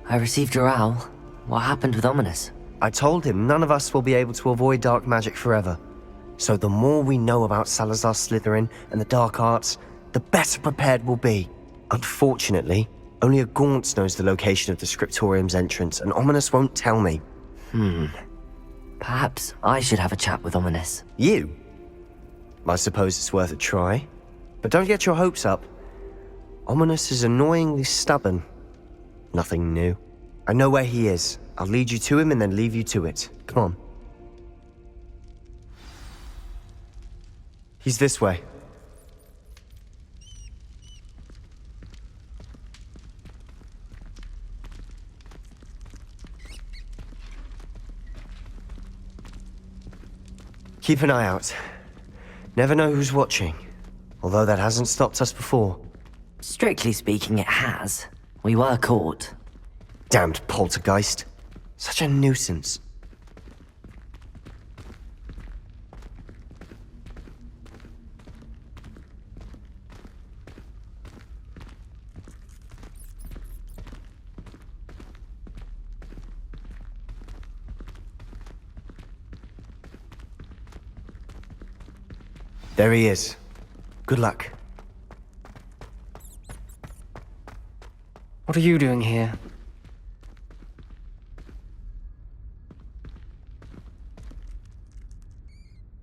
I received your owl. What happened with Ominous? I told him none of us will be able to avoid dark magic forever. So the more we know about Salazar Slytherin and the dark arts, the better prepared we'll be. Unfortunately, only a Gaunt knows the location of the Scriptorium's entrance, and Ominous won't tell me. Perhaps I should have a chat with Ominous. You? I suppose it's worth a try. But don't get your hopes up. Ominous is annoyingly stubborn. Nothing new. I know where he is. I'll lead you to him and then leave you to it. Come on. He's this way. Keep an eye out. Never know who's watching. Although that hasn't stopped us before. Strictly speaking, it has. We were caught. Damned poltergeist. Such a nuisance. There he is. Good luck. What are you doing here?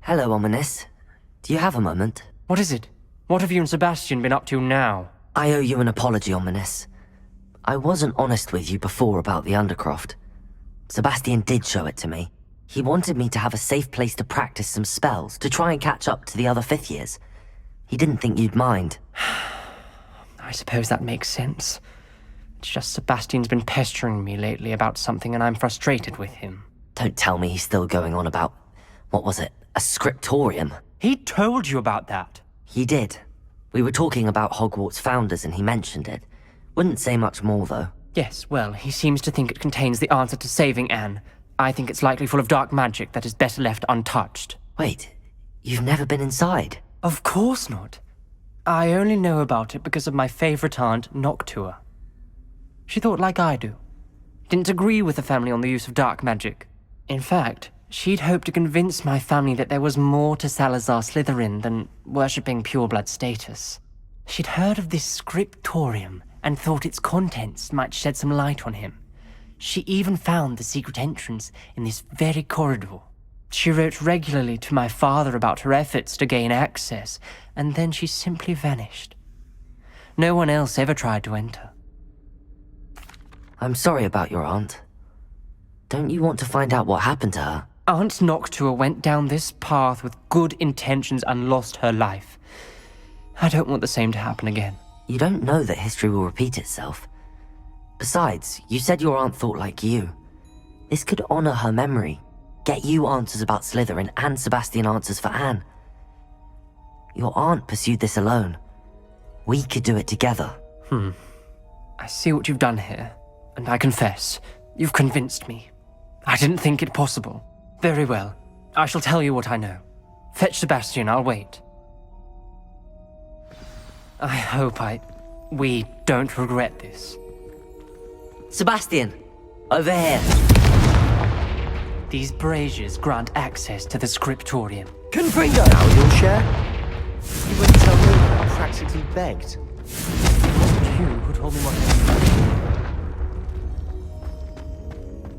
Hello, Ominous. Do you have a moment? What is it? What have you and Sebastian been up to now? I owe you an apology, Ominous. I wasn't honest with you before about the Undercroft. Sebastian did show it to me. He wanted me to have a safe place to practice some spells, to try and catch up to the other fifth years. He didn't think you'd mind. I suppose that makes sense. It's just Sebastian's been pestering me lately about something and I'm frustrated with him. Don't tell me he's still going on about, what was it, a scriptorium? He told you about that. He did. We were talking about Hogwarts founders and he mentioned it. Wouldn't say much more, though. Yes, well, he seems to think it contains the answer to saving Anne. I think it's likely full of dark magic that is better left untouched. Wait, you've never been inside? Of course not. I only know about it because of my favorite aunt, Noctua. She thought like I do. Didn't agree with the family on the use of dark magic. In fact, she'd hoped to convince my family that there was more to Salazar Slytherin than worshipping pureblood status. She'd heard of this scriptorium and thought its contents might shed some light on him. She even found the secret entrance in this very corridor. She wrote regularly to my father about her efforts to gain access, and then she simply vanished. No one else ever tried to enter. I'm sorry about your aunt. Don't you want to find out what happened to her? Aunt Noctua went down this path with good intentions and lost her life. I don't want the same to happen again. You don't know that history will repeat itself. Besides, you said your aunt thought like you. This could honor her memory, get you answers about Slytherin and Sebastian answers for Anne. Your aunt pursued this alone. We could do it together. I see what you've done here, and I confess, you've convinced me. I didn't think it possible. Very well, I shall tell you what I know. Fetch Sebastian, I'll wait. I hope we don't regret this. Sebastian! Over here! These braziers grant access to the scriptorium. Confringo! Now you'll share? You wouldn't tell me I practically begged. It wasn't you who told me what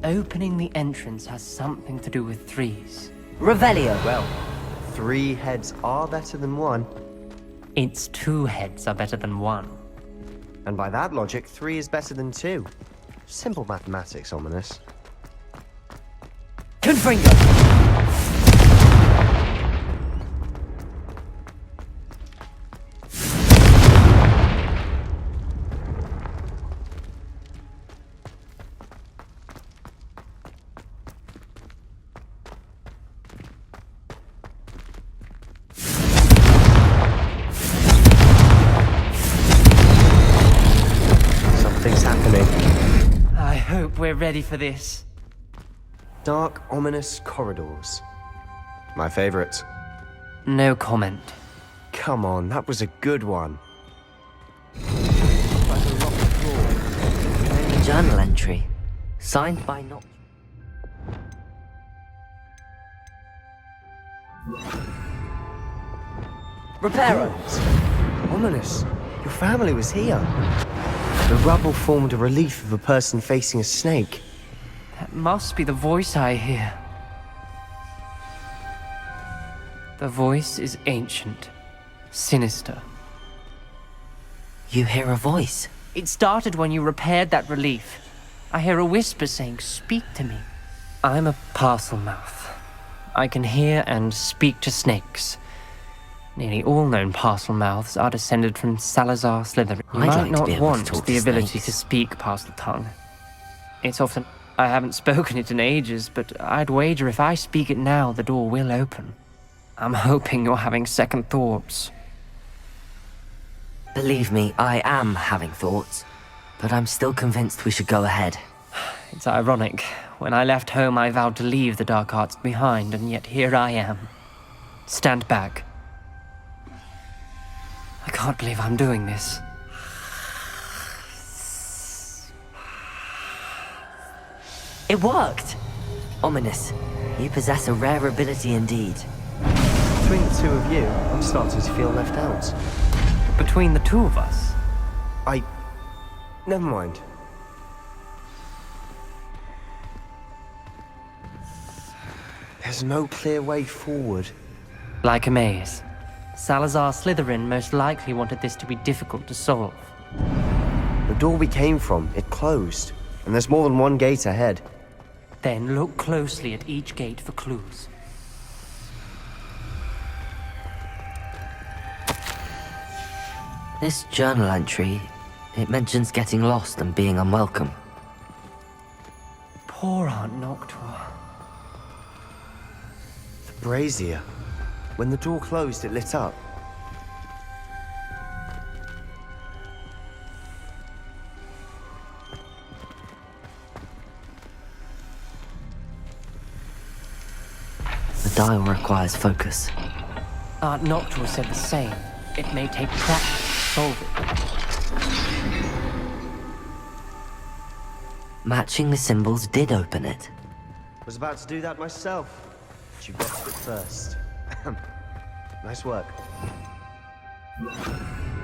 I knew. Opening the entrance has something to do with threes. Revelio! Well, 3 heads are better than 1. Its 2 heads are better than 1. And by that logic, 3 is better than 2. Simple mathematics, Ominous. Confringo! Something's happening. I hope we're ready for this. Dark, ominous corridors. My favorite. No comment. Come on, that was a good one. Like a rock floor. Then Journal entry. Signed by not... Reparo! Ominous. Your family was here. The rubble formed a relief of a person facing a snake. That must be the voice I hear. The voice is ancient, sinister. You hear a voice? It started when you repaired that relief. I hear a whisper saying, "Speak to me." I'm a parcel mouth. I can hear and speak to snakes. Nearly all known parcel mouths are descended from Salazar Slytherin. You I'd might like to not be able to want talk the to ability snakes. to speak parcel tongue. It's often... I haven't spoken it in ages, but I'd wager if I speak it now, the door will open. I'm hoping you're having second thoughts. Believe me, I am having thoughts, but I'm still convinced we should go ahead. It's ironic. When I left home, I vowed to leave the dark arts behind, and yet here I am. Stand back. I can't believe I'm doing this. It worked! Ominous. You possess a rare ability indeed. Between the two of you, I'm starting to feel left out. Between the two of us, Never mind. There's no clear way forward. like a maze. Salazar Slytherin most likely wanted this to be difficult to solve. The door we came from, it closed. And there's more than one gate ahead. Then look closely at each gate for clues. This journal entry, it mentions getting lost and being unwelcome. Poor Aunt Noctua. The brazier. When the door closed, it lit up. The dial requires focus. Aunt Noctua said the same. It may take practice to solve it. Matching the symbols did open it. Was about to do that myself. But you got to it first. Nice work.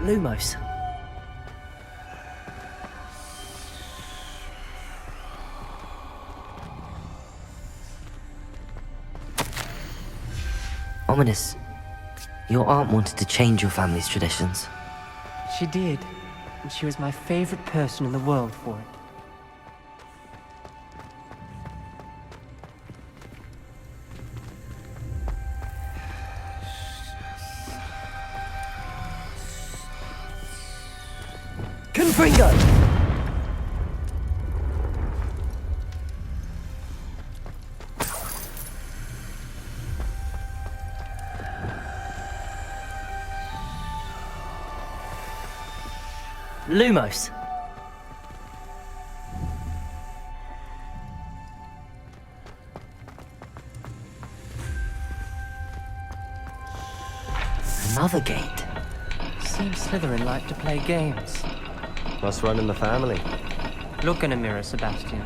Lumos. Ominous. Your aunt wanted to change your family's traditions. She did, and she was my favorite person in the world for it. Confringo! Lumos. Another gate. Seems Slytherin liked to play games. Must run in the family. Look in a mirror, Sebastian.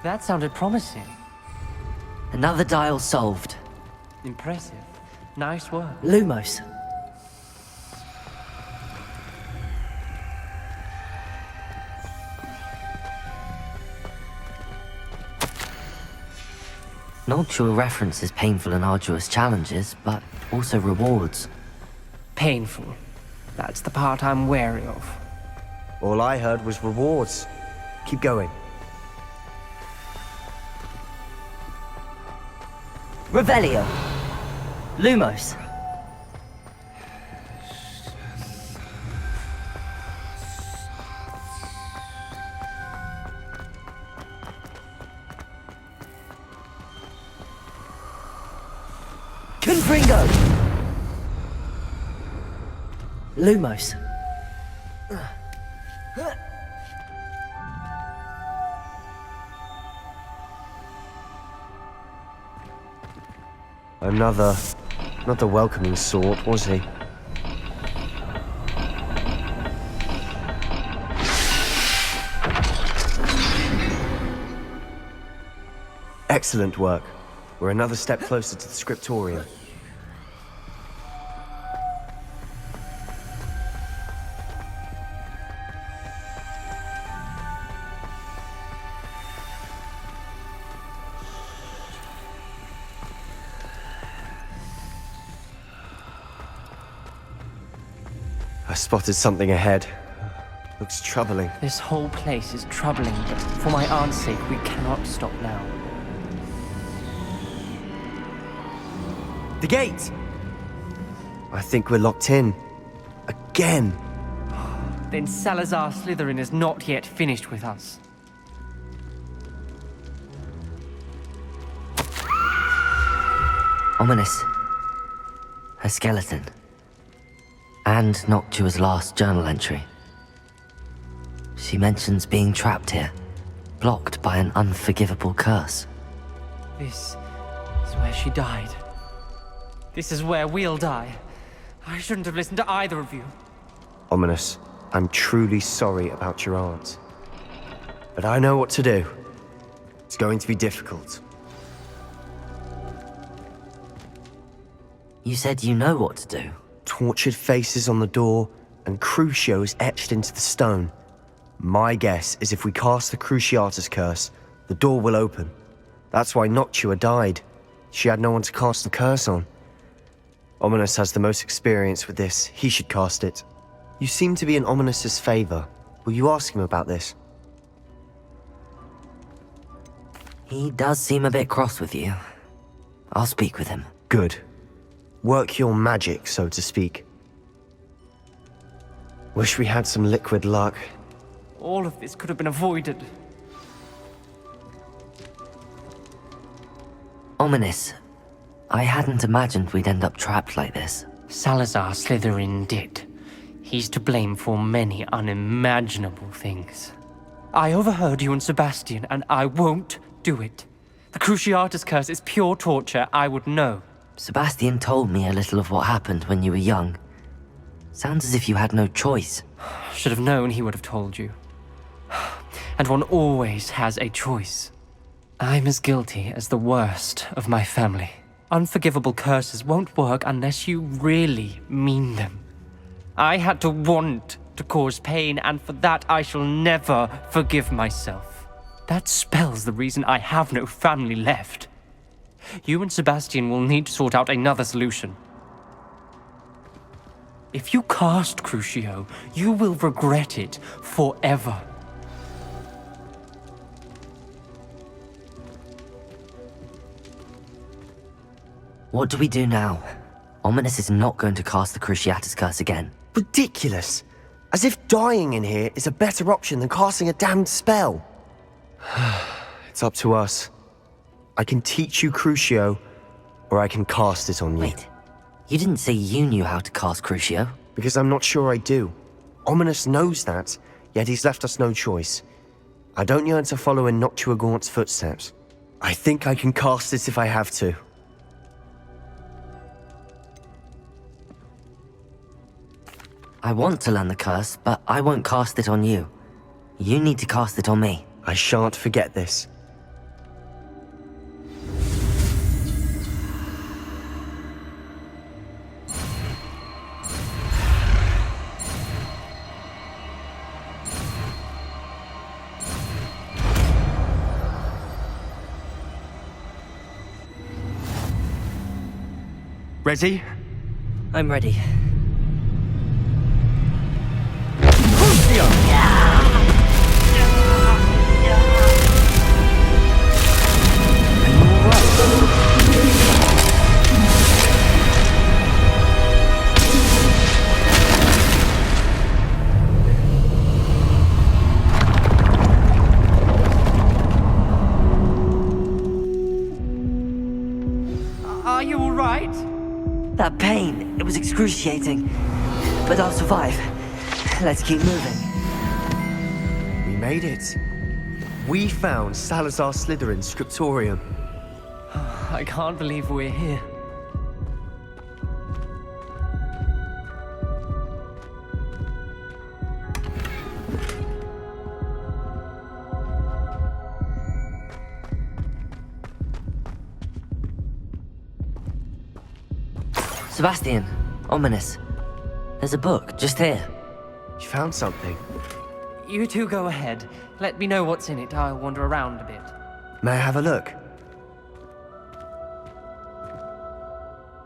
That sounded promising. Another dial solved. Impressive. Nice work. Lumos. Noctua references painful and arduous challenges, but also rewards. Painful. That's the part I'm wary of. All I heard was rewards. Keep going. Revelio. Lumos. Confringo. Lumos. Another... not the welcoming sort, was he? Excellent work. We're another step closer to the scriptorium. I spotted something ahead. Looks troubling. This whole place is troubling, but for my aunt's sake, we cannot stop now. The gate! I think we're locked in. Again. Then Salazar Slytherin is not yet finished with us. Ominous. Her skeleton. And Noctua's last journal entry. She mentions being trapped here, blocked by an unforgivable curse. This is where she died. This is where we'll die. I shouldn't have listened to either of you. Ominous, I'm truly sorry about your aunt. But I know what to do. It's going to be difficult. You said you know what to do. Tortured faces on the door, and Crucio etched into the stone. My guess is if we cast the Cruciatus curse, the door will open. That's why Noctua died. She had no one to cast the curse on. Ominous has the most experience with this. He should cast it. You seem to be in Ominous's favor. Will you ask him about this? He does seem a bit cross with you. I'll speak with him. Good. Work your magic, so to speak. Wish we had some liquid luck. All of this could have been avoided. Ominous. I hadn't imagined we'd end up trapped like this. Salazar Slytherin did. He's to blame for many unimaginable things. I overheard you and Sebastian, and I won't do it. The Cruciatus curse is pure torture, I would know. Sebastian told me a little of what happened when you were young. Sounds as if you had no choice. Should have known he would have told you. And one always has a choice. I'm as guilty as the worst of my family. Unforgivable curses won't work unless you really mean them. I had to want to cause pain, and for that I shall never forgive myself. That spells the reason I have no family left. You and Sebastian will need to sort out another solution. If you cast Crucio, you will regret it forever. What do we do now? Ominous is not going to cast the Cruciatus curse again. Ridiculous! As if dying in here is a better option than casting a damned spell. It's up to us. I can teach you Crucio, or I can cast it on you. Wait, you didn't say you knew how to cast Crucio? Because I'm not sure I do. Ominous knows that, yet he's left us no choice. I don't yearn to follow in Noctua Gaunt's footsteps. I think I can cast it if I have to. I want to learn the curse, but I won't cast it on you. You need to cast it on me. I shan't forget this. Ready? I'm ready. Are you all right? That pain, it was excruciating. But I'll survive. Let's keep moving. We made it. We found Salazar Slytherin's scriptorium. I can't believe we're here. Sebastian, ominous. There's a book, just here. You found something. You two go ahead. Let me know what's in it. I'll wander around a bit. May I have a look?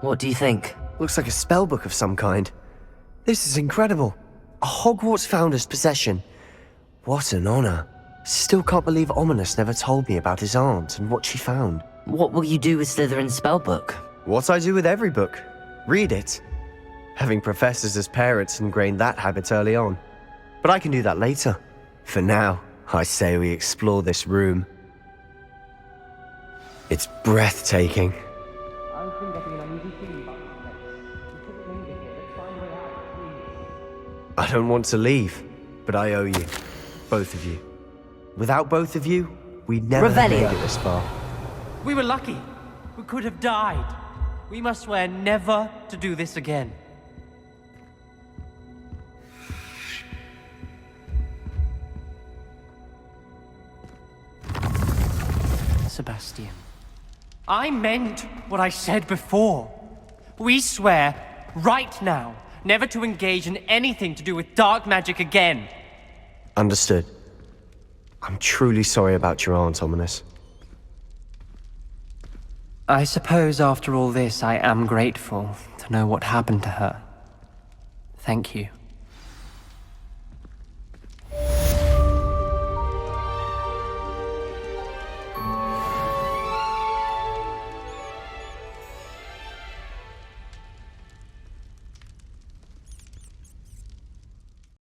What do you think? Looks like a spell book of some kind. This is incredible. A Hogwarts founder's possession. What an honor. Still can't believe Ominous never told me about his aunt and what she found. What will you do with Slytherin's spellbook? What I do with every book. Read it. Having professors as parents ingrained that habit early on. But I can do that later. For now, I say we explore this room. It's breathtaking. I don't want to leave, but I owe you. Both of you. Without both of you, we'd never have made it this far. We were lucky. We could have died. We must swear never to do this again. Sebastian, I meant what I said before. We swear, right now, never to engage in anything to do with dark magic again. Understood. I'm truly sorry about your aunt, Ominous. I suppose after all this, I am grateful to know what happened to her. Thank you.